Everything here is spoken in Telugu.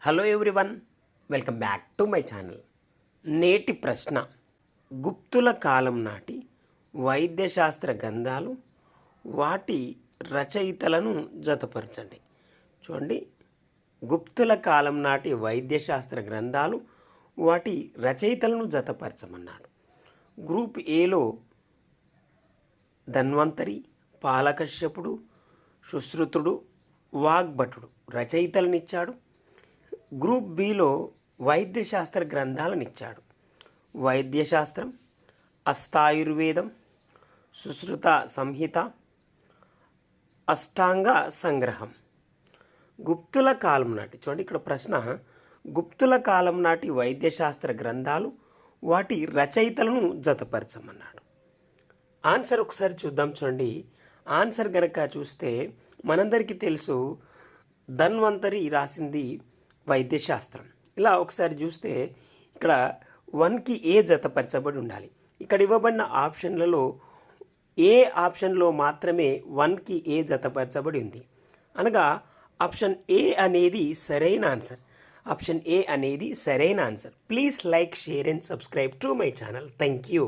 Hello everyone, welcome back to my channel. నేటి ప్రశ్న: గుప్తుల కాలం నాటి వైద్యశాస్త్ర గ్రంథాలు, వాటి రచయితలను జతపరచండి. చూడండి, గుప్తుల కాలం నాటి వైద్యశాస్త్ర గ్రంథాలు, వాటి రచయితలను జతపరచమన్నాడు. గ్రూప్ ఏలో ధన్వంతరి, పాలకశ్యపుడు, సుశ్రుతుడు, వాగ్భటుడు రచయితలనిచ్చాడు. గ్రూప్ బిలో వైద్యశాస్త్ర గ్రంథాలను ఇచ్చాడు. వైద్యశాస్త్రం, అష్టాయుర్వేదం, సుశ్రుత సంహిత, అష్టాంగ సంగ్రహం. గుప్తుల కాలం నాటి, చూడండి ఇక్కడ ప్రశ్న, గుప్తుల కాలం నాటి వైద్యశాస్త్ర గ్రంథాలు, వాటి రచయితలను జతపరచమన్నాడు. ఆన్సర్ ఒకసారి చూద్దాం. చూడండి, ఆన్సర్ గనక చూస్తే మనందరికీ తెలుసు, ధన్వంతరి రాసింది వైద్యశాస్త్రం. ఇలా ఒకసారి చూస్తే ఇక్కడ 1కి ఏ జతపరచబడి ఉండాలి. ఇక్కడ ఇవ్వబడిన ఆప్షన్లలో ఏ ఆప్షన్లో మాత్రమే 1కి ఏ జతపరచబడి ఉంది, అనగా ఆప్షన్ ఏ అనేది సరైన ఆన్సర్. ఆప్షన్ ఏ అనేది సరైన answer. Please like, share and subscribe to my channel. Thank you.